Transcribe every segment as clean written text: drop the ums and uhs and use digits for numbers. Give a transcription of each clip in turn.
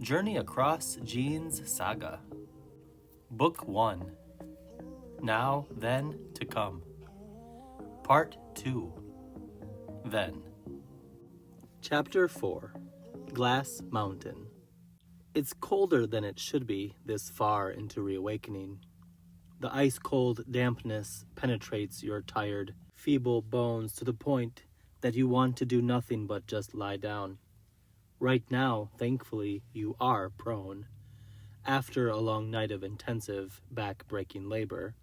Journey Across Gene's Saga. Book 1. Now, Then, to Come. Part 2. Then. Chapter 4. Glass Mountain. It's colder than it should be this far into reawakening. The ice-cold dampness penetrates your tired, feeble bones to the point that you want to do nothing but just lie down. Right now, thankfully, you are prone. After a long night of intensive, back-breaking labor,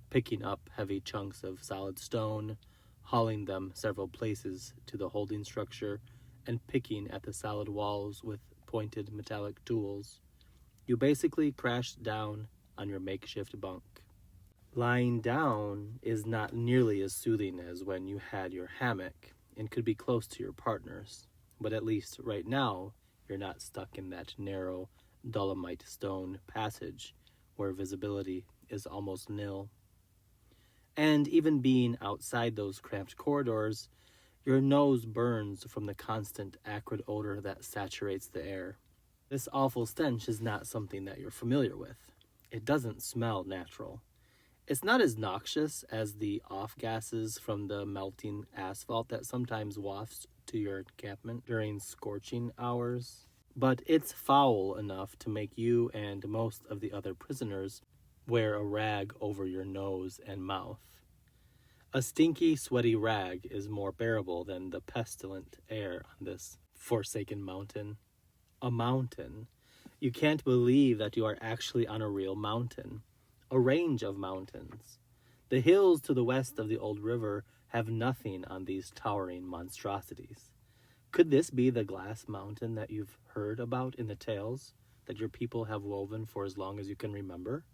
picking up heavy chunks of solid stone, hauling them several places to the holding structure, and picking at the solid walls with pointed metallic tools, you basically crashed down on your makeshift bunk. Lying down is not nearly as soothing as when you had your hammock and could be close to your partners. But at least right now, you're not stuck in that narrow, dolomite stone passage where visibility is almost nil. And even being outside those cramped corridors, your nose burns from the constant acrid odor that saturates the air. This awful stench is not something that you're familiar with. It doesn't smell natural. It's not as noxious as the off-gases from the melting asphalt that sometimes wafts to your encampment during scorching hours, but it's foul enough to make you and most of the other prisoners wear a rag over your nose and mouth. A stinky, sweaty rag is more bearable than the pestilent air on this forsaken mountain. A mountain. You can't believe that you are actually on a real mountain. A range of mountains. The hills to the west of the old river have nothing on these towering monstrosities. Could this be the glass mountain that you've heard about in the tales that your people have woven for as long as you can remember?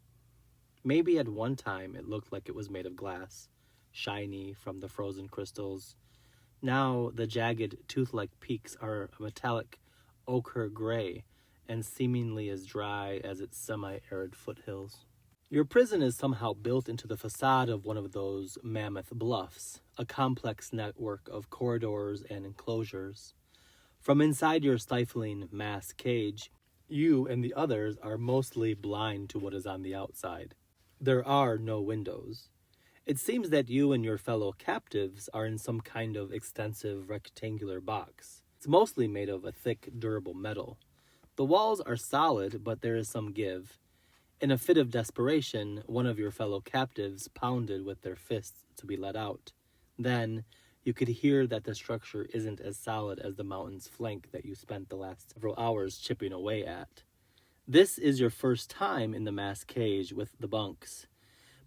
Maybe at one time it looked like it was made of glass, shiny from the frozen crystals. Now the jagged, tooth-like peaks are a metallic ochre gray and seemingly as dry as its semi-arid foothills. Your prison is somehow built into the facade of one of those mammoth bluffs, a complex network of corridors and enclosures. From inside your stifling mass cage, you and the others are mostly blind to what is on the outside. There are no windows. It seems that you and your fellow captives are in some kind of extensive rectangular box. It's mostly made of a thick, durable metal. The walls are solid, but there is some give. In a fit of desperation, one of your fellow captives pounded with their fists to be let out. Then, you could hear that the structure isn't as solid as the mountain's flank that you spent the last several hours chipping away at. This is your first time in the mass cage with the bunks.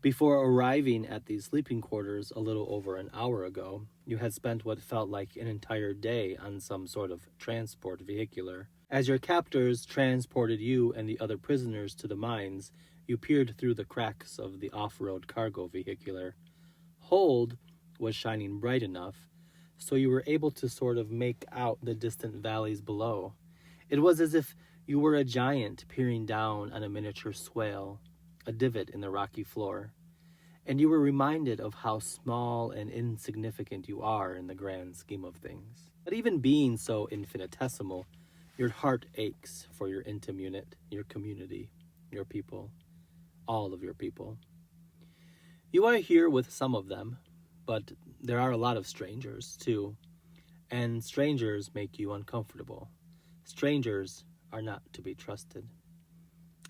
Before arriving at these sleeping quarters a little over an hour ago, you had spent what felt like an entire day on some sort of transport vehicular. As your captors transported you and the other prisoners to the mines, you peered through the cracks of the off-road cargo vehicular. Hold was shining bright enough, so you were able to sort of make out the distant valleys below. It was as if you were a giant peering down on a miniature swale, a divot in the rocky floor, and you were reminded of how small and insignificant you are in the grand scheme of things. But even being so infinitesimal, your heart aches for your intim unit, your community, your people, all of your people. You are here with some of them, but there are a lot of strangers, too, and strangers make you uncomfortable. Strangers are not to be trusted.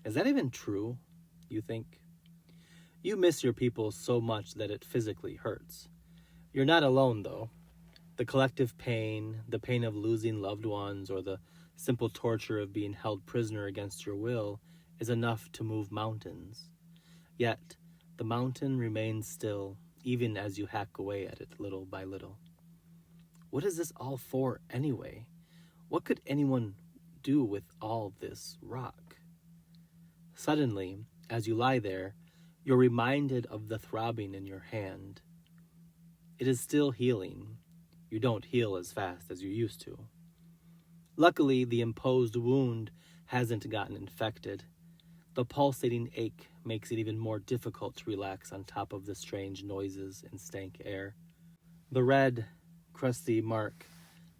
Is that even true, you think? You miss your people so much that it physically hurts. You're not alone, though. The collective pain, the pain of losing loved ones, or the simple torture of being held prisoner against your will is enough to move mountains. Yet, the mountain remains still, even as you hack away at it little by little. What is this all for, anyway? What could anyone do with all this rock? Suddenly, as you lie there, you're reminded of the throbbing in your hand. It is still healing. You don't heal as fast as you used to. Luckily, the imposed wound hasn't gotten infected. The pulsating ache makes it even more difficult to relax on top of the strange noises and stank air. The red, crusty mark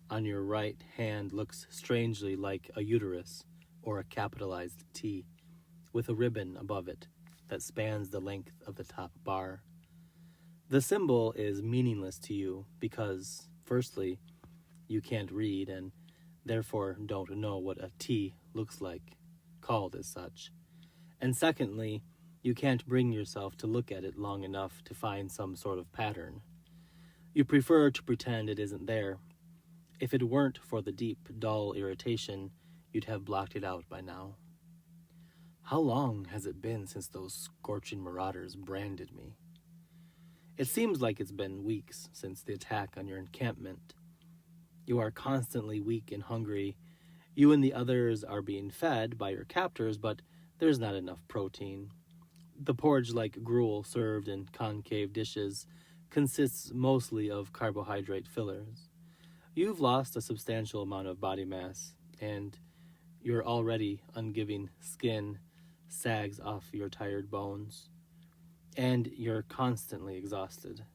on your right hand looks strangely like a uterus or a capitalized T, with a ribbon above it that spans the length of the top bar. The symbol is meaningless to you because, firstly, you can't read and therefore don't know what a T looks like, called as such. And secondly, you can't bring yourself to look at it long enough to find some sort of pattern. You prefer to pretend it isn't there. If it weren't for the deep, dull irritation, you'd have blocked it out by now. How long has it been since those scorching marauders branded me? It seems like it's been weeks since the attack on your encampment. You are constantly weak and hungry. You and the others are being fed by your captors, but there's not enough protein. The porridge-like gruel served in concave dishes consists mostly of carbohydrate fillers. You've lost a substantial amount of body mass, and your already ungiving skin sags off your tired bones. And you're constantly exhausted.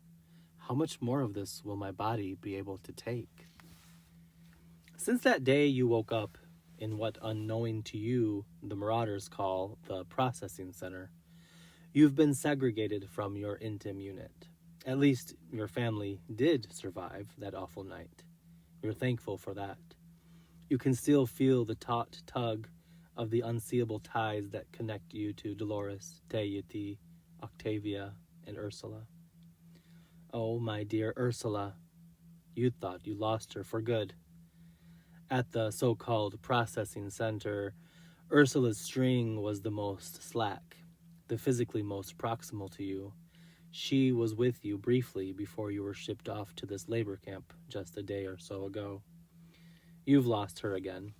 How much more of this will my body be able to take? Since that day you woke up in what, unknowing to you, the marauders call the processing center, you've been segregated from your intim unit. At least your family did survive that awful night. You're thankful for that. You can still feel the taut tug of the unseeable ties that connect you to Dolores, Tayeti, Octavia, and Ursula. Oh, my dear Ursula, you thought you lost her for good. At the so-called processing center, Ursula's string was the most slack, the physically most proximal to you. She was with you briefly before you were shipped off to this labor camp just a day or so ago. You've lost her again,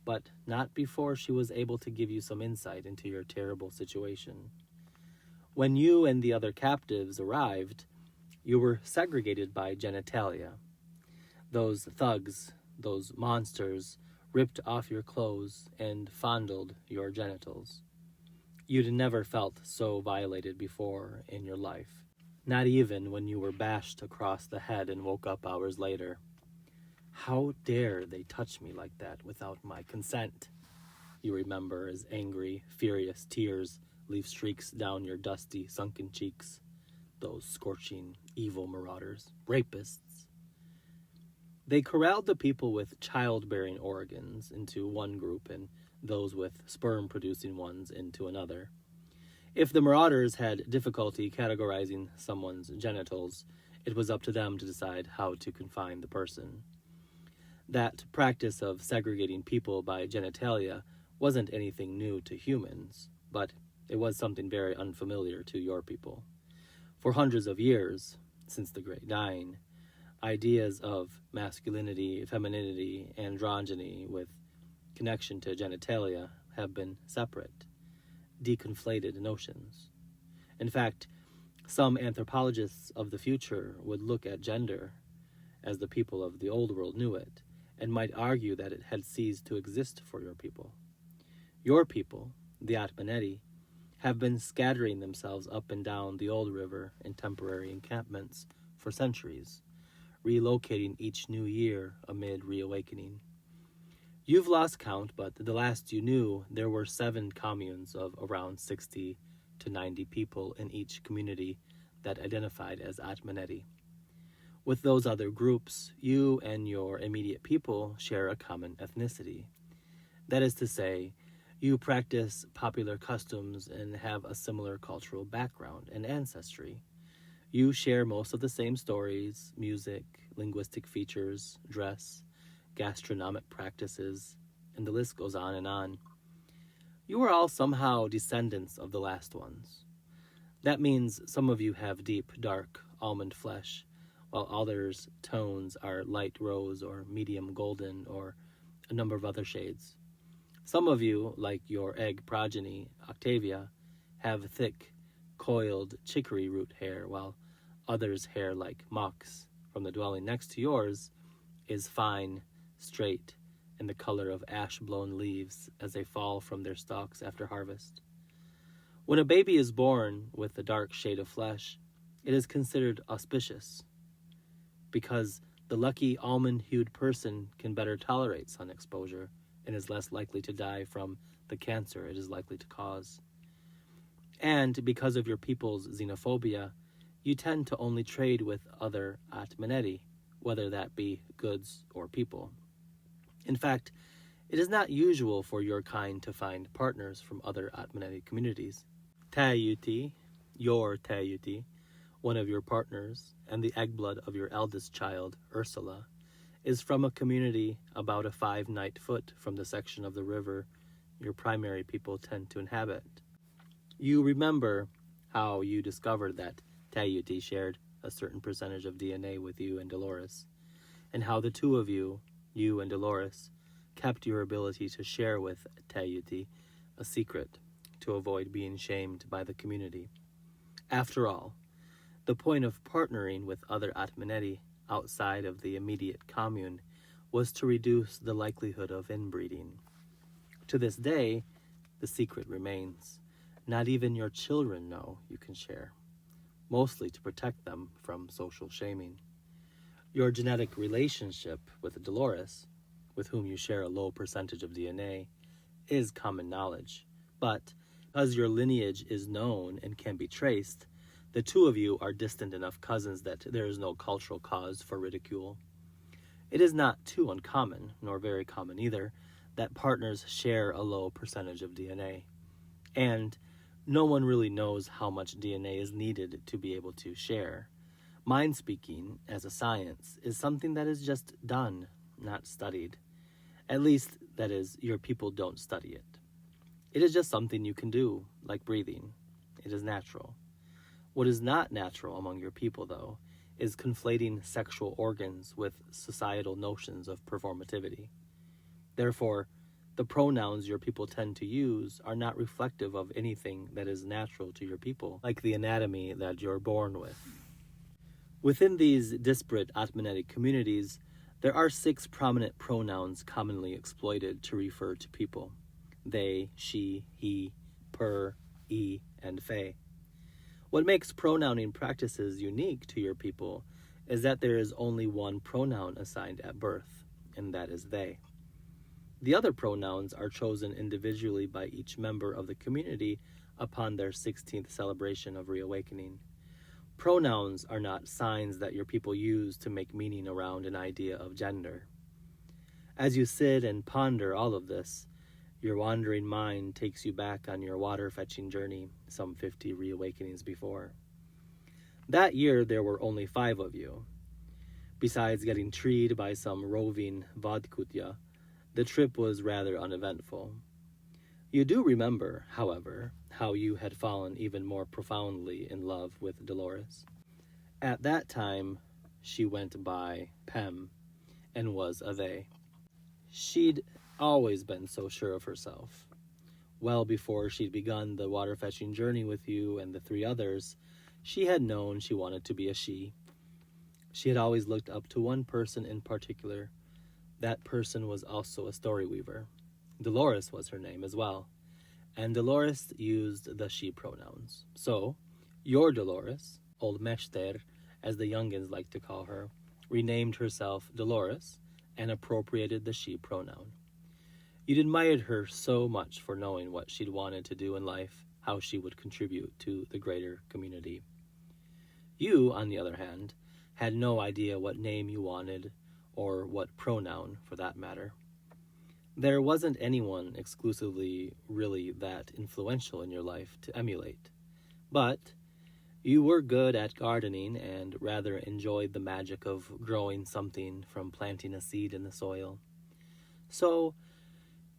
but not before she was able to give you some insight into your terrible situation. When you and the other captives arrived, you were segregated by genitalia. Those thugs, those monsters, ripped off your clothes and fondled your genitals. You'd never felt so violated before in your life, not even when you were bashed across the head and woke up hours later. How dare they touch me like that without my consent? You remember as angry, furious tears leave streaks down your dusty, sunken cheeks. Those scorching, evil marauders, rapists. They corralled the people with childbearing organs into one group and those with sperm-producing ones into another. If the marauders had difficulty categorizing someone's genitals, it was up to them to decide how to confine the person. That practice of segregating people by genitalia wasn't anything new to humans, but it was something very unfamiliar to your people. For hundreds of years, since the Great Dying, ideas of masculinity, femininity, androgyny with connection to genitalia have been separate, deconflated notions. In fact, some anthropologists of the future would look at gender as the people of the old world knew it, and might argue that it had ceased to exist for your people. Your people, the Atmaneti, have been scattering themselves up and down the old river in temporary encampments for centuries, relocating each new year amid reawakening. You've lost count, but the last you knew, there were 7 communes of around 60 to 90 people in each community that identified as Atmaneti. With those other groups, you and your immediate people share a common ethnicity. That is to say, you practice popular customs and have a similar cultural background and ancestry. You share most of the same stories, music, linguistic features, dress, gastronomic practices, and the list goes on and on. You are all somehow descendants of the last ones. That means some of you have deep, dark almond flesh, while others' tones are light rose or medium golden or a number of other shades. Some of you, like your egg progeny, Octavia, have thick, coiled chicory root hair, while others' hair, like Mox, from the dwelling next to yours, is fine, straight, and the color of ash-blown leaves as they fall from their stalks after harvest. When a baby is born with a dark shade of flesh, it is considered auspicious, because the lucky almond-hued person can better tolerate sun exposure and is less likely to die from the cancer it is likely to cause. And because of your people's xenophobia, you tend to only trade with other Atmaneti, whether that be goods or people. In fact, it is not usual for your kind to find partners from other Atmaneti communities. Tayuti, your Tayuti, one of your partners, and the egg blood of your eldest child, Ursula, is from a community about a 5-night foot from the section of the river your primary people tend to inhabit. You remember how you discovered that Tayuti shared a certain percentage of DNA with you and Dolores, and how the two of you and Dolores, kept your ability to share with Tayuti a secret to avoid being shamed by the community. After all, the point of partnering with other Atmaneti outside of the immediate commune was to reduce the likelihood of inbreeding. To this day, the secret remains. Not even your children know you can share, mostly to protect them from social shaming. Your genetic relationship with Dolores, with whom you share a low percentage of DNA, is common knowledge, but because your lineage is known and can be traced, the two of you are distant enough cousins that there is no cultural cause for ridicule. It is not too uncommon, nor very common either, that partners share a low percentage of DNA. And no one really knows how much DNA is needed to be able to share. Mind speaking, as a science, is something that is just done, not studied. At least, that is, your people don't study it. It is just something you can do, like breathing. It is natural. What is not natural among your people, though, is conflating sexual organs with societal notions of performativity. Therefore, the pronouns your people tend to use are not reflective of anything that is natural to your people, like the anatomy that you're born with. Within these disparate Atmanetic communities, there are 6 prominent pronouns commonly exploited to refer to people: they, she, he, per, e, and fe. What makes pronouncing practices unique to your people is that there is only one pronoun assigned at birth, and that is they. The other pronouns are chosen individually by each member of the community upon their 16th celebration of reawakening. Pronouns are not signs that your people use to make meaning around an idea of gender. As you sit and ponder all of this, your wandering mind takes you back on your water-fetching journey some 50 reawakenings before. That year there were only 5 of you. Besides getting treed by some roving Vodkutya, the trip was rather uneventful. You do remember, however, how you had fallen even more profoundly in love with Dolores. At that time, she went by Pem and was a they. She'd always been so sure of herself. Well before she'd begun the water-fetching journey with you and the 3 others, she had known she wanted to be a she. She had always looked up to one person in particular. That person was also a story weaver. Dolores was her name as well, and Dolores used the she pronouns. So, your Dolores, old Meshter, as the youngins like to call her, renamed herself Dolores and appropriated the she pronoun. You'd admired her so much for knowing what she'd wanted to do in life, how she would contribute to the greater community. You, on the other hand, had no idea what name you wanted, or what pronoun, for that matter. There wasn't anyone exclusively really that influential in your life to emulate. But you were good at gardening and rather enjoyed the magic of growing something from planting a seed in the soil. So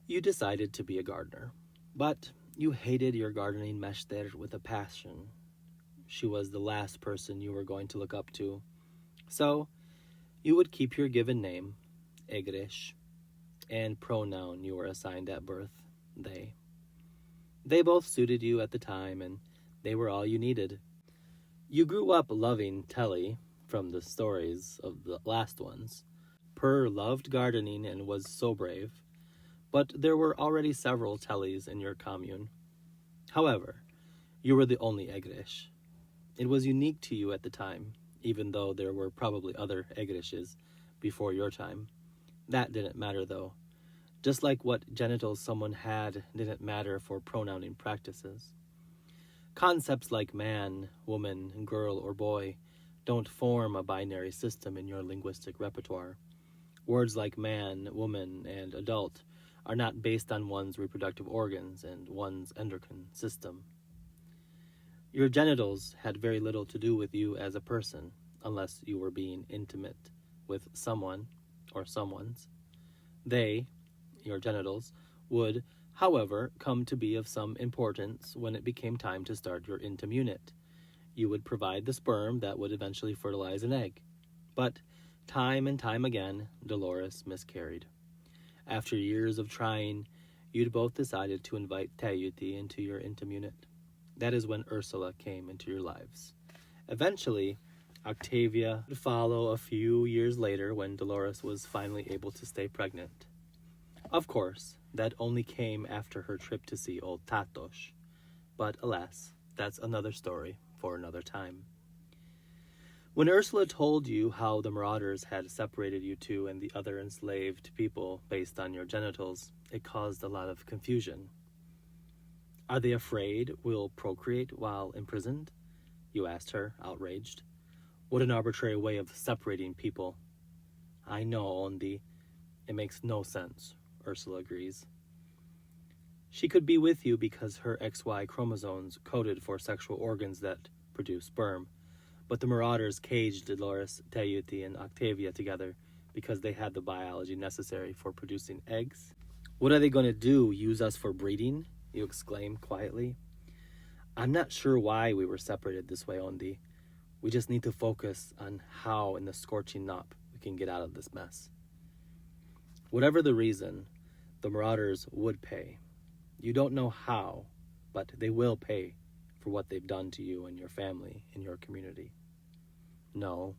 you decided to be a gardener. But you hated your gardening Meshter with a passion. She was the last person you were going to look up to. So you would keep your given name, Egresh, and pronoun you were assigned at birth, they. They both suited you at the time, and they were all you needed. You grew up loving Telly from the stories of the last ones. Per loved gardening and was so brave, but there were already several Tellys in your commune. However, you were the only Egresh. It was unique to you at the time, even though there were probably other Egreshes before your time. That didn't matter, though. just like what genitals someone had didn't matter for pronouning practices. Concepts like man, woman, girl, or boy don't form a binary system in your linguistic repertoire. Words like man, woman, and adult are not based on one's reproductive organs and one's endocrine system. Your genitals had very little to do with you as a person, unless you were being intimate with someone or someone's. They, your genitals, would, however, come to be of some importance when it became time to start your intim unit. You would provide the sperm that would eventually fertilize an egg. But time and time again, Dolores miscarried. After years of trying, you'd both decided to invite Tayuti into your intim unit. That is when Ursula came into your lives. Eventually, Octavia would follow a few years later when Dolores was finally able to stay pregnant. Of course, that only came after her trip to see old Tatos. But alas, that's another story for another time. When Ursula told you how the marauders had separated you two and the other enslaved people based on your genitals, it caused a lot of confusion. Are they afraid we'll procreate while imprisoned? You asked her, outraged. What an arbitrary way of separating people. I know, Ondi. It makes no sense, Ursula agrees. She could be with you because her XY chromosomes coded for sexual organs that produce sperm, but the marauders caged Dolores, Tayuti, and Octavia together because they had the biology necessary for producing eggs. What are they going to do, use us for breeding? You exclaim quietly. I'm not sure why we were separated this way, Ondi. We just need to focus on how in the scorching nop we can get out of this mess. Whatever the reason, the marauders would pay. You don't know how, but they will pay for what they've done to you and your family and your community. No,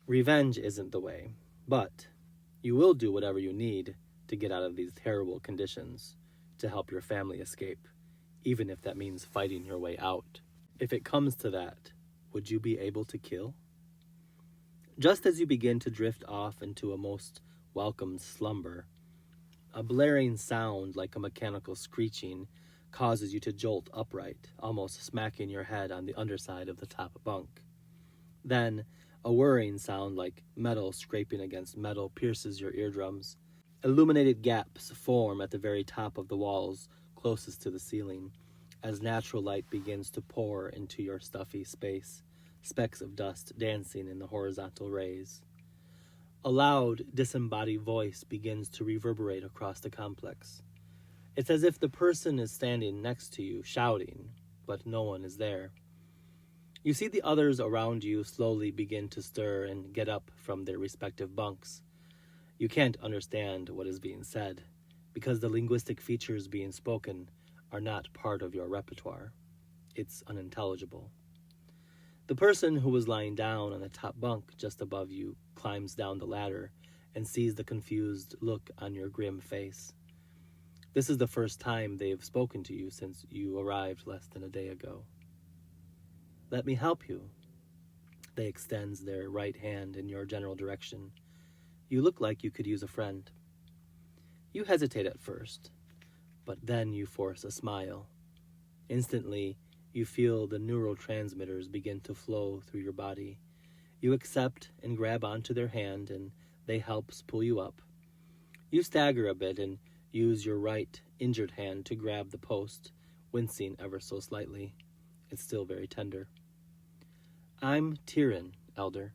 revenge isn't the way, but you will do whatever you need to get out of these terrible conditions to help your family escape, even if that means fighting your way out. If it comes to that, would you be able to kill? Just as you begin to drift off into a most welcome slumber, a blaring sound like a mechanical screeching causes you to jolt upright, almost smacking your head on the underside of the top bunk. Then, a whirring sound like metal scraping against metal pierces your eardrums. Illuminated gaps form at the very top of the walls closest to the ceiling, as natural light begins to pour into your stuffy space, specks of dust dancing in the horizontal rays. A loud, disembodied voice begins to reverberate across the complex. It's as if the person is standing next to you, shouting, but no one is there. You see the others around you slowly begin to stir and get up from their respective bunks. You can't understand what is being said, because the linguistic features being spoken are not part of your repertoire. It's unintelligible. The person who was lying down on the top bunk just above you climbs down the ladder and sees the confused look on your grim face. This is the first time they have spoken to you since you arrived less than a day ago. Let me help you. They extends their right hand in your general direction. You look like you could use a friend. You hesitate at first, but then you force a smile. Instantly, you feel the neurotransmitters begin to flow through your body. You accept and grab onto their hand, and they help pull you up. You stagger a bit and use your right injured hand to grab the post, wincing ever so slightly. It's still very tender. I'm Tyrion, Elder.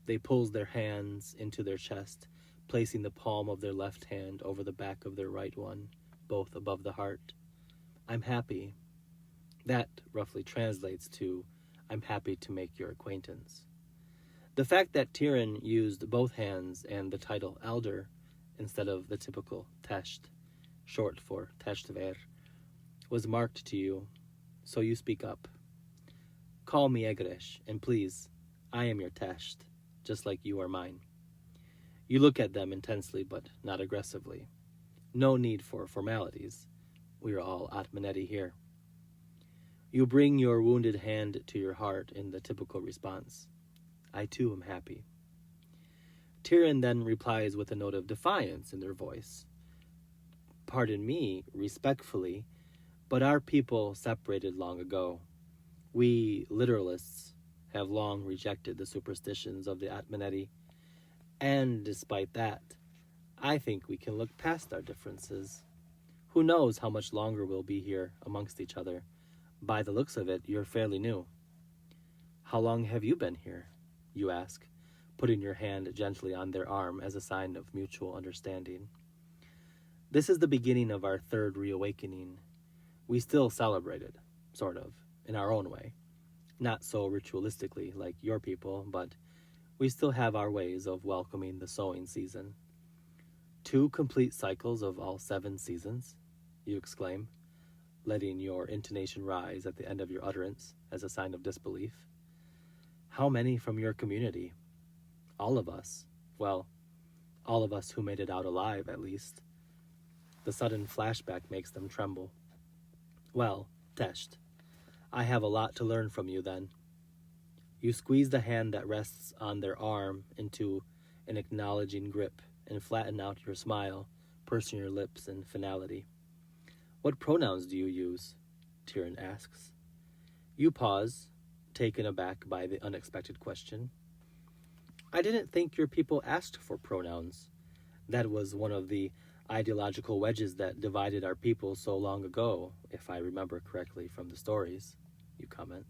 They pulls their hands into their chest, placing the palm of their left hand over the back of their right one, both above the heart. I'm happy. That roughly translates to, I'm happy to make your acquaintance. The fact that Tyrion used both hands and the title Elder instead of the typical Tesht, short for Teshtver, was marked to you, so you speak up. Call me Egresh, and please, I am your Tesht, just like you are mine. You look at them intensely, but not aggressively. No need for formalities. We are all Atmaneti here. You bring your wounded hand to your heart in the typical response. I too am happy. Tyrion then replies with a note of defiance in their voice. Pardon me, respectfully, but our people separated long ago. We literalists have long rejected the superstitions of the Atmaneti, and despite that, I think we can look past our differences. Who knows how much longer we'll be here amongst each other? By the looks of it, you're fairly new. How long have you been here? You ask, putting your hand gently on their arm as a sign of mutual understanding. This is the beginning of our third reawakening. We still celebrate it, sort of, in our own way. Not so ritualistically like your people, but we still have our ways of welcoming the sowing season. 2 complete cycles of all 7 seasons, you exclaim, letting your intonation rise at the end of your utterance as a sign of disbelief. How many from your community? All of us. Well, all of us who made it out alive, at least. The sudden flashback makes them tremble. Well, Tesht, I have a lot to learn from you then. You squeeze the hand that rests on their arm into an acknowledging grip and flatten out your smile, pursing your lips in finality. What pronouns do you use? Tyrion asks. You pause, taken aback by the unexpected question. I didn't think your people asked for pronouns. That was one of the ideological wedges that divided our people so long ago, if I remember correctly from the stories, you comment.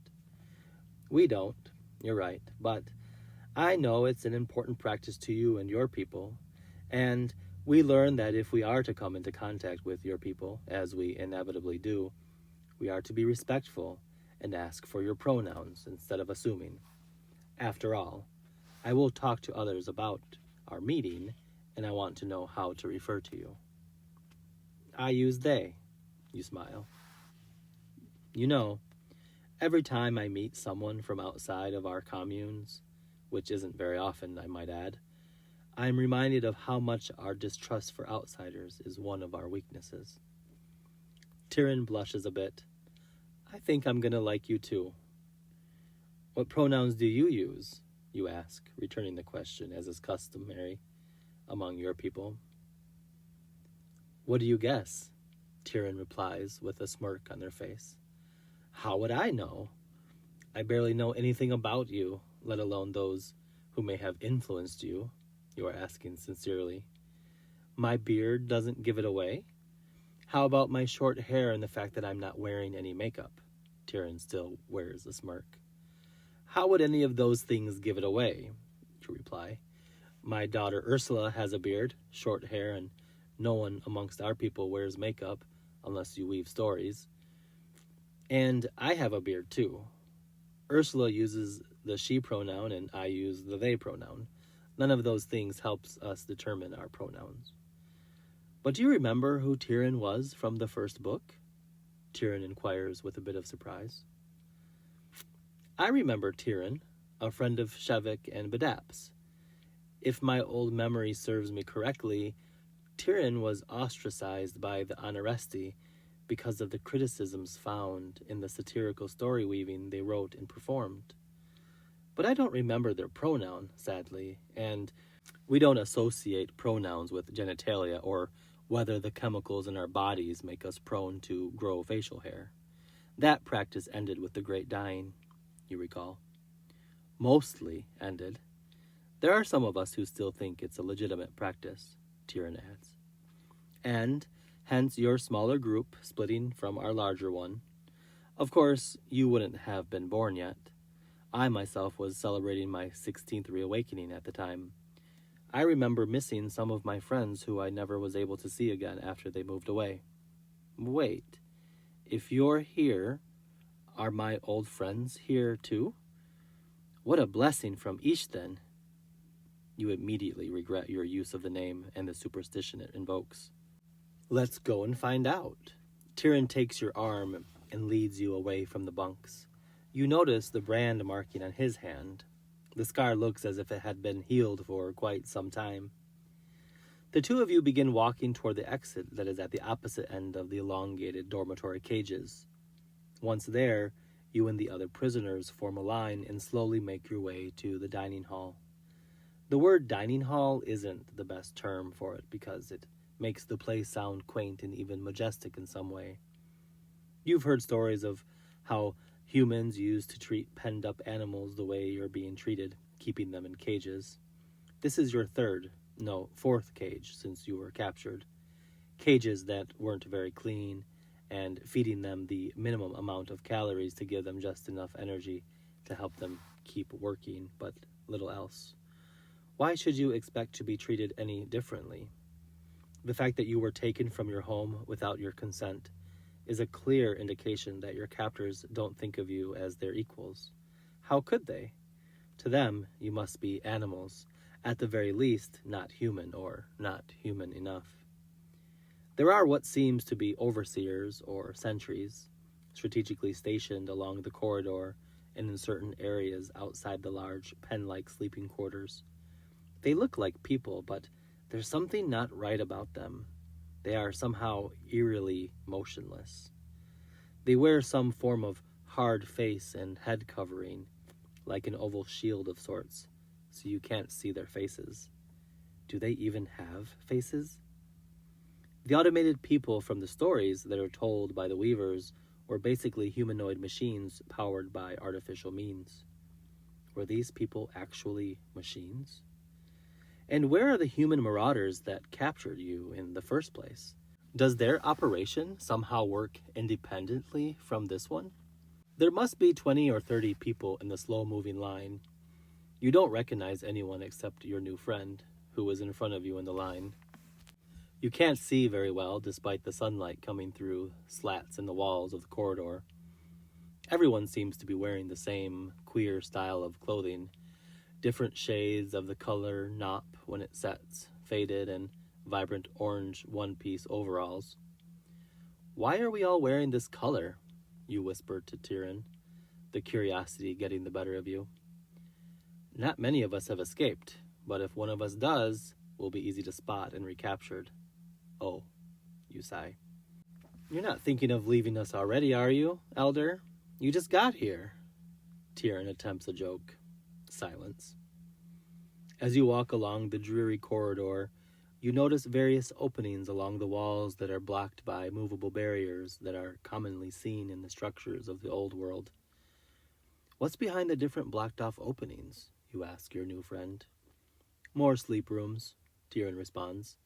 We don't, you're right, but I know it's an important practice to you and your people, and we learn that if we are to come into contact with your people, as we inevitably do, we are to be respectful and ask for your pronouns instead of assuming. After all, I will talk to others about our meeting, and I want to know how to refer to you. I use they, you smile. You know, every time I meet someone from outside of our communes, which isn't very often, I might add, I'm reminded of how much our distrust for outsiders is one of our weaknesses. Tyrion blushes a bit. I think I'm going to like you too. What pronouns do you use? You ask, returning the question as is customary among your people. What do you guess? Tyrion replies with a smirk on their face. How would I know? I barely know anything about you, let alone those who may have influenced you, you are asking sincerely. My beard doesn't give it away? How about my short hair and the fact that I'm not wearing any makeup? Tyrion still wears a smirk. How would any of those things give it away? You reply. My daughter Ursula has a beard, short hair, and no one amongst our people wears makeup unless you weave stories. And I have a beard too. Ursula uses the she pronoun and I use the they pronoun. None of those things helps us determine our pronouns. But do you remember who Tyrion was from the first book? Tyrion inquires with a bit of surprise. I remember Tyrion, a friend of Shevik and Badap's. If my old memory serves me correctly, Tyrion was ostracized by the Honoresti because of the criticisms found in the satirical story weaving they wrote and performed. But I don't remember their pronoun, sadly, and we don't associate pronouns with genitalia or whether the chemicals in our bodies make us prone to grow facial hair. That practice ended with the Great Dying, you recall. Mostly ended. There are some of us who still think it's a legitimate practice, Tyrion adds. And hence your smaller group splitting from our larger one. Of course, you wouldn't have been born yet. I myself was celebrating my 16th reawakening at the time. I remember missing some of my friends who I never was able to see again after they moved away. Wait, if you're here, are my old friends here too? What a blessing from Ish then. You immediately regret your use of the name and the superstition it invokes. Let's go and find out. Tyrion takes your arm and leads you away from the bunks. You notice the brand marking on his hand. The scar looks as if it had been healed for quite some time. The two of you begin walking toward the exit that is at the opposite end of the elongated dormitory cages. Once there, you and the other prisoners form a line and slowly make your way to the dining hall. The word dining hall isn't the best term for it because it makes the place sound quaint and even majestic in some way. You've heard stories of how humans used to treat penned-up animals the way you're being treated, keeping them in cages. This is your fourth cage since you were captured. Cages that weren't very clean, and feeding them the minimum amount of calories to give them just enough energy to help them keep working, but little else. Why should you expect to be treated any differently? The fact that you were taken from your home without your consent is a clear indication that your captors don't think of you as their equals. How could they? To them, you must be animals, at the very least, not human or not human enough. There are what seems to be overseers or sentries, strategically stationed along the corridor and in certain areas outside the large pen-like sleeping quarters. They look like people, but there's something not right about them. They are somehow eerily motionless. They wear some form of hard face and head covering, like an oval shield of sorts, so you can't see their faces. Do they even have faces? The automated people from the stories that are told by the Weavers were basically humanoid machines powered by artificial means. Were these people actually machines? And where are the human marauders that captured you in the first place? Does their operation somehow work independently from this one? There must be 20 or 30 people in the slow-moving line. You don't recognize anyone except your new friend, who is in front of you in the line. You can't see very well despite the sunlight coming through slats in the walls of the corridor. Everyone seems to be wearing the same queer style of clothing, different shades of the color knop when it sets, faded and vibrant orange one-piece overalls. Why are we all wearing this color? You whispered to Tyrion, the curiosity getting the better of you. Not many of us have escaped, but if one of us does, we'll be easy to spot and recaptured. Oh, you sigh. You're not thinking of leaving us already, are you, Elder? You just got here. Tyrion attempts a joke. Silence. As you walk along the dreary corridor, you notice various openings along the walls that are blocked by movable barriers that are commonly seen in the structures of the old world. What's behind the different blocked-off openings? You ask your new friend. More sleep rooms, Tyrion responds.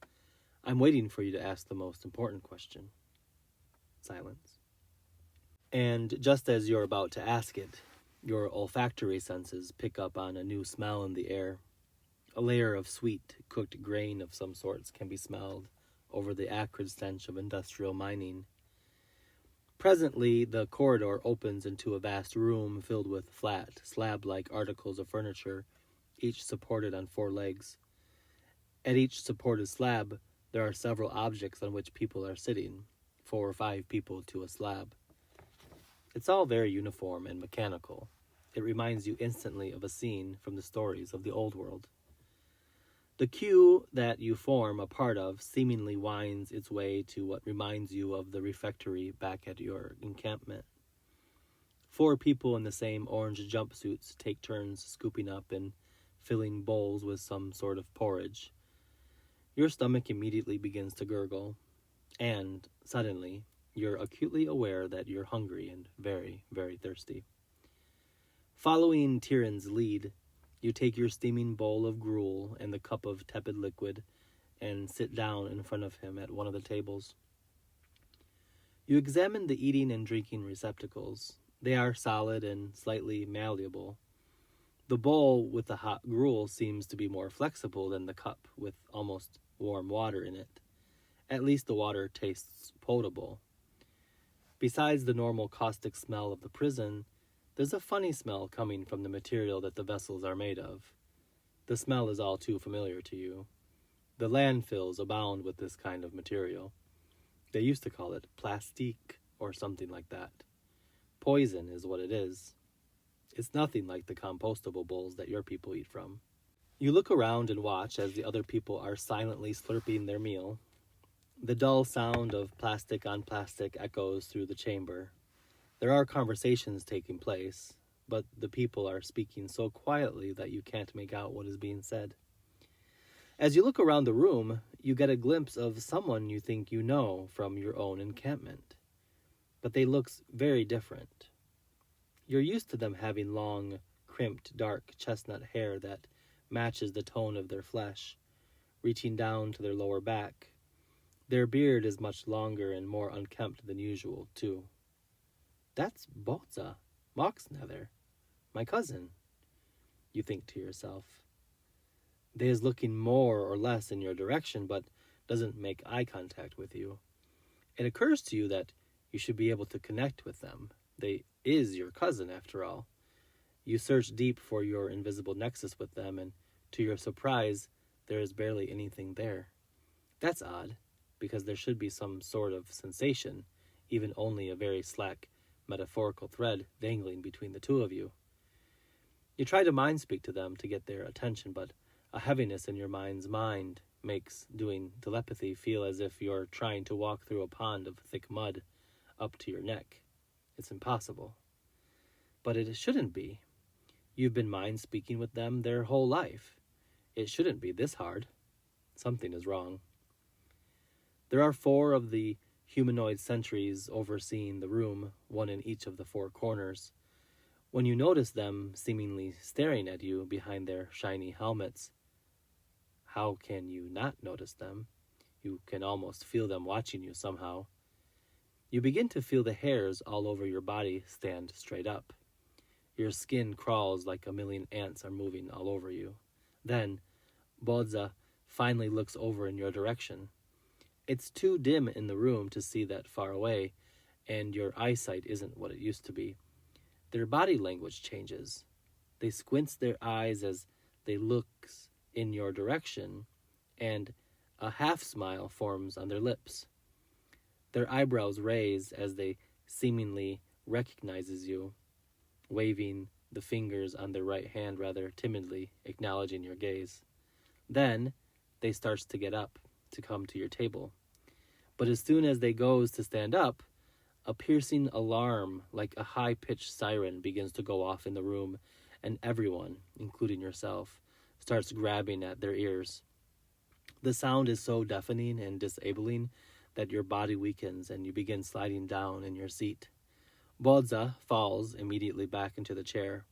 I'm waiting for you to ask the most important question. Silence. And just as you're about to ask it, your olfactory senses pick up on a new smell in the air. A layer of sweet, cooked grain of some sorts can be smelled over the acrid stench of industrial mining. Presently, the corridor opens into a vast room filled with flat, slab-like articles of furniture, each supported on 4 legs. At each supported slab, there are several objects on which people are sitting, 4 or 5 people to a slab. It's all very uniform and mechanical. It reminds you instantly of a scene from the stories of the old world. The queue that you form a part of seemingly winds its way to what reminds you of the refectory back at your encampment. 4 people in the same orange jumpsuits take turns scooping up and filling bowls with some sort of porridge. Your stomach immediately begins to gurgle, and, suddenly, you're acutely aware that you're hungry and very, very thirsty. Following Tyrion's lead, you take your steaming bowl of gruel and the cup of tepid liquid and sit down in front of him at one of the tables. You examine the eating and drinking receptacles. They are solid and slightly malleable. The bowl with the hot gruel seems to be more flexible than the cup with almost warm water in it. At least the water tastes potable. Besides the normal caustic smell of the prison, there's a funny smell coming from the material that the vessels are made of. The smell is all too familiar to you. The landfills abound with this kind of material. They used to call it plastique or something like that. Poison is what it is. It's nothing like the compostable bowls that your people eat from. You look around and watch as the other people are silently slurping their meal. The dull sound of plastic on plastic echoes through the chamber. There are conversations taking place, but the people are speaking so quietly that you can't make out what is being said. As you look around the room, you get a glimpse of someone you think you know from your own encampment. But they look very different. You're used to them having long, crimped, dark chestnut hair that matches the tone of their flesh, reaching down to their lower back. Their beard is much longer and more unkempt than usual, too. That's Botza, Moxnether, my cousin, you think to yourself. They is looking more or less in your direction, but doesn't make eye contact with you. It occurs to you that you should be able to connect with them. They is your cousin, after all. You search deep for your invisible nexus with them, and to your surprise, there is barely anything there. That's odd, because there should be some sort of sensation, even only a very slack metaphorical thread dangling between the two of you. You try to mind speak to them to get their attention, but a heaviness in your mind's mind makes doing telepathy feel as if you're trying to walk through a pond of thick mud up to your neck. It's impossible. But it shouldn't be. You've been mind speaking with them their whole life. It shouldn't be this hard. Something is wrong. There are 4 of the humanoid sentries overseeing the room, 1 in each of the 4 corners. When you notice them seemingly staring at you behind their shiny helmets, how can you not notice them? You can almost feel them watching you somehow. You begin to feel the hairs all over your body stand straight up. Your skin crawls like a million ants are moving all over you. Then, Bodza finally looks over in your direction. It's too dim in the room to see that far away, and your eyesight isn't what it used to be. Their body language changes. They squint their eyes as they look in your direction, and a half smile forms on their lips. Their eyebrows raise as they seemingly recognizes you, waving the fingers on their right hand rather timidly, acknowledging your gaze. Then they starts to get up to come to your table. But as soon as they goes to stand up, a piercing alarm like a high-pitched siren begins to go off in the room, and everyone, including yourself, starts grabbing at their ears. The sound is so deafening and disabling that your body weakens and you begin sliding down in your seat. Bodza falls immediately back into the chair.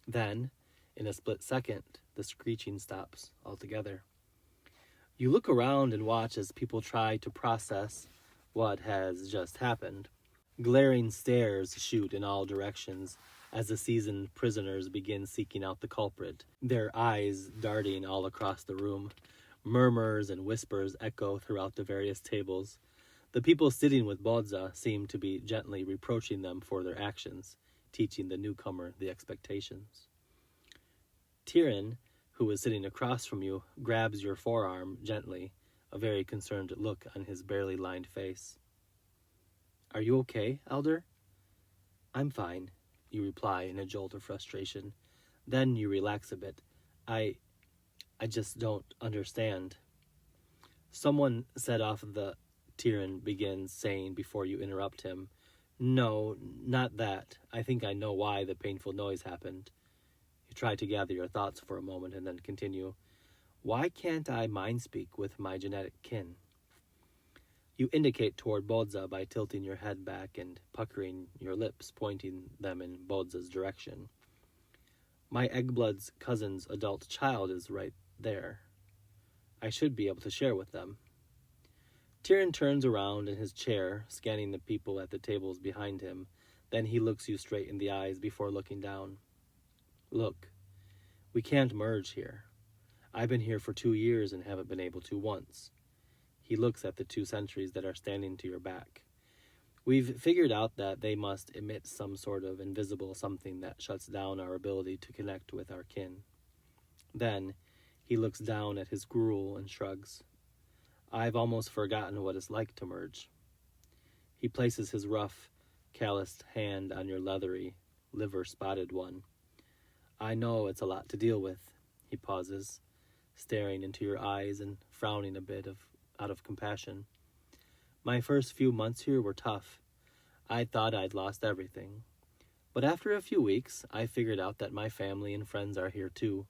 Then, in a split second, the screeching stops altogether. You look around and watch as people try to process what has just happened. Glaring stares shoot in all directions as the seasoned prisoners begin seeking out the culprit, their eyes darting all across the room. Murmurs and whispers echo throughout the various tables. The people sitting with Bodza seem to be gently reproaching them for their actions, teaching the newcomer the expectations. Tyrion, who is sitting across from you, grabs your forearm gently, a very concerned look on his barely lined face. "Are you okay, Elder?" "I'm fine," you reply in a jolt of frustration. Then you relax a bit. I just don't understand." "Someone set off the..." Tyrion begins saying before you interrupt him. "No, not that. I think I know why the painful noise happened." You try to gather your thoughts for a moment and then continue. "Why can't I mind speak with my genetic kin?" You indicate toward Bodza by tilting your head back and puckering your lips, pointing them in Bodza's direction. "My Eggblood's cousin's adult child is right there. I should be able to share with them." Tyrion turns around in his chair, scanning the people at the tables behind him. Then he looks you straight in the eyes before looking down. "Look, we can't merge here. I've been here for 2 years and haven't been able to once." He looks at the 2 sentries that are standing to your back. "We've figured out that they must emit some sort of invisible something that shuts down our ability to connect with our kin." Then he looks down at his gruel and shrugs. "I've almost forgotten what it's like to merge." He places his rough, calloused hand on your leathery, liver-spotted one. "I know it's a lot to deal with." He pauses, staring into your eyes and frowning a bit out of compassion. "My first few months here were tough. I thought I'd lost everything. But after a few weeks, I figured out that my family and friends are here too.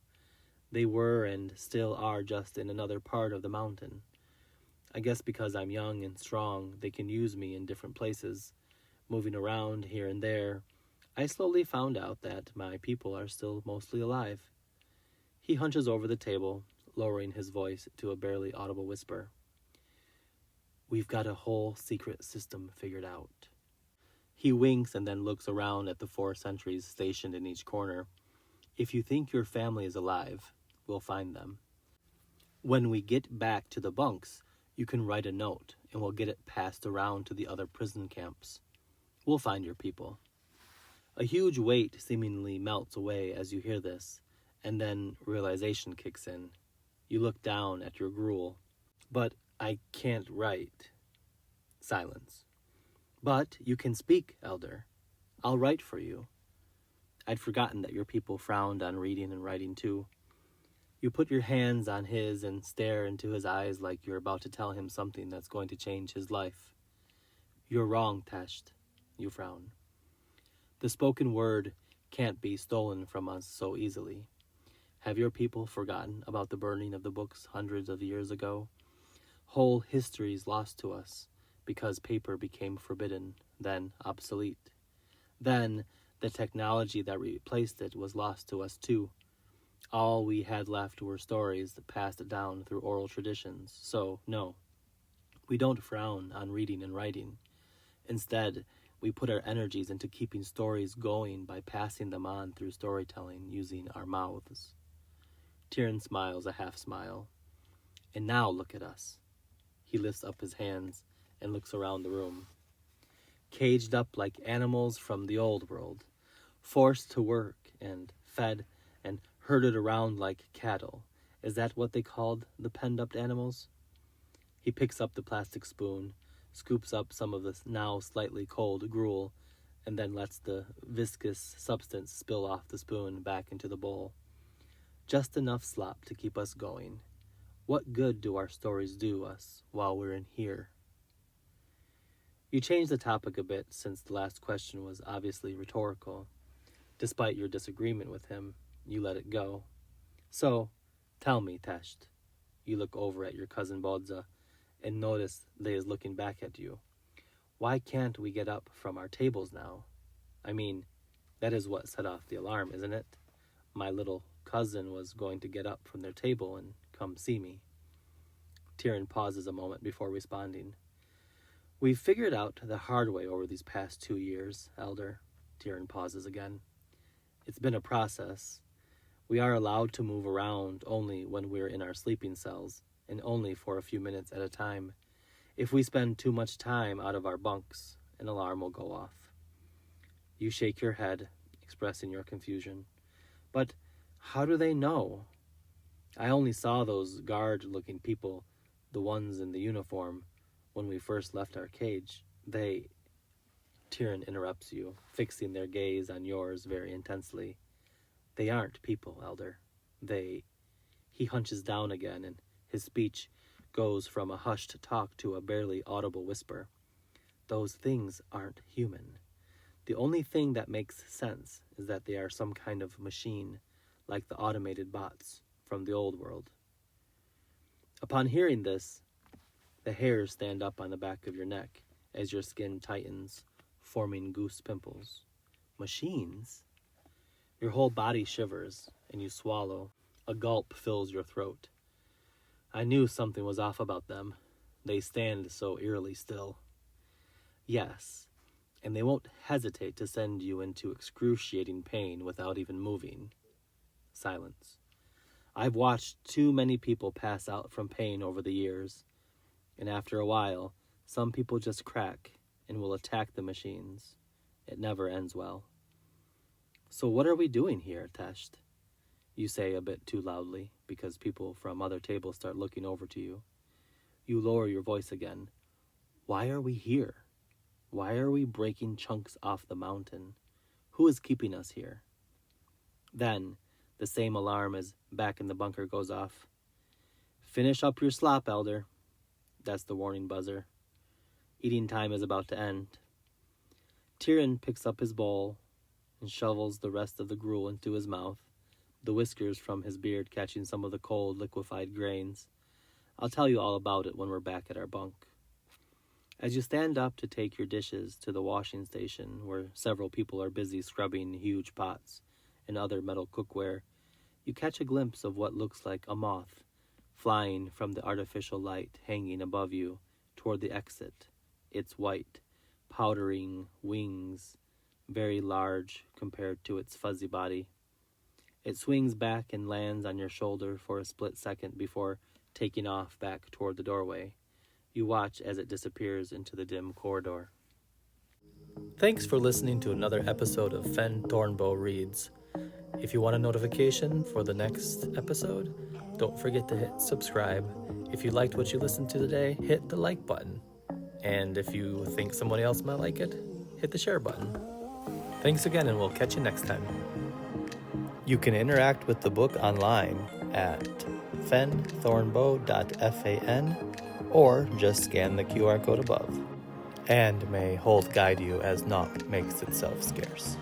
They were and still are just in another part of the mountain. I guess because I'm young and strong, they can use me in different places, moving around here and there. I slowly found out that my people are still mostly alive. He hunches over the table, lowering his voice to a barely audible whisper. We've got a whole secret system figured out. He winks and then looks around at the 4 sentries stationed in each corner. If you think your family is alive, we'll find them. When we get back to the bunks, you can write a note and we'll get it passed around to the other prison camps. We'll find your people. A huge weight seemingly melts away as you hear this, and then realization kicks in. You look down at your gruel. But I can't write. Silence. But you can speak, Elder. I'll write for you. I'd forgotten that your people frowned on reading and writing too. You put your hands on his and stare into his eyes like you're about to tell him something that's going to change his life. You're wrong, Tesht. You frown. The spoken word can't be stolen from us so easily. Have your people forgotten about the burning of the books hundreds of years ago? Whole histories lost to us because paper became forbidden, then obsolete. Then the technology that replaced it was lost to us too. All we had left were stories passed down through oral traditions. So, no, we don't frown on reading and writing. Instead, we put our energies into keeping stories going by passing them on through storytelling using our mouths. Tyrion smiles a half smile. And now look at us. He lifts up his hands and looks around the room. Caged up like animals from the old world, forced to work and fed and herded around like cattle. Is that what they called the penned-up animals? He picks up the plastic spoon, scoops up some of the now slightly cold gruel, and then lets the viscous substance spill off the spoon back into the bowl. Just enough slop to keep us going. What good do our stories do us while we're in here? You changed the topic a bit since the last question was obviously rhetorical. Despite your disagreement with him, you let it go. So, tell me, Tesht. You look over at your cousin Bodza and notice they is looking back at you. Why can't we get up from our tables now? I mean, that is what set off the alarm, isn't it? My little cousin was going to get up from their table and come see me. Tyrion pauses a moment before responding. We've figured out the hard way over these past 2 years, Elder. Tyrion pauses again. It's been a process. We are allowed to move around only when we're in our sleeping cells, and only for a few minutes at a time. If we spend too much time out of our bunks, an alarm will go off. You shake your head, expressing your confusion. But how do they know? I only saw those guard-looking people, the ones in the uniform, when we first left our cage. Tyrion interrupts you, fixing their gaze on yours very intensely. They aren't people, Elder. He hunches down again, and his speech goes from a hushed talk to a barely audible whisper. Those things aren't human. The only thing that makes sense is that they are some kind of machine, like the automated bots from the old world. Upon hearing this, the hairs stand up on the back of your neck as your skin tightens, forming goose pimples. Machines? Your whole body shivers, and you swallow. A gulp fills your throat. I knew something was off about them. They stand so eerily still. Yes, and they won't hesitate to send you into excruciating pain without even moving. Silence. I've watched too many people pass out from pain over the years, and after a while, some people just crack and will attack the machines. It never ends well. So what are we doing here, Tesht? You say a bit too loudly, because people from other tables start looking over to you. You lower your voice again. Why are we here? Why are we breaking chunks off the mountain? Who is keeping us here? Then, the same alarm as back in the bunker goes off. Finish up your slop, Elder. That's the warning buzzer. Eating time is about to end. Tyrion picks up his bowl and shovels the rest of the gruel into his mouth, the whiskers from his beard catching some of the cold, liquefied grains. I'll tell you all about it when we're back at our bunk. As you stand up to take your dishes to the washing station, where several people are busy scrubbing huge pots and other metal cookware, you catch a glimpse of what looks like a moth flying from the artificial light hanging above you toward the exit. Its white, powdering wings, very large compared to its fuzzy body. It swings back and lands on your shoulder for a split second before taking off back toward the doorway. You watch as it disappears into the dim corridor. Thanks for listening to another episode of Fenn Thornbot Reads. If you want a notification for the next episode, don't forget to hit subscribe. If you liked what you listened to today, hit the like button. And if you think somebody else might like it, hit the share button. Thanks again, and we'll catch you next time. You can interact with the book online at fennthornbot.fan or just scan the QR code above. And may hold guide you as naught makes itself scarce.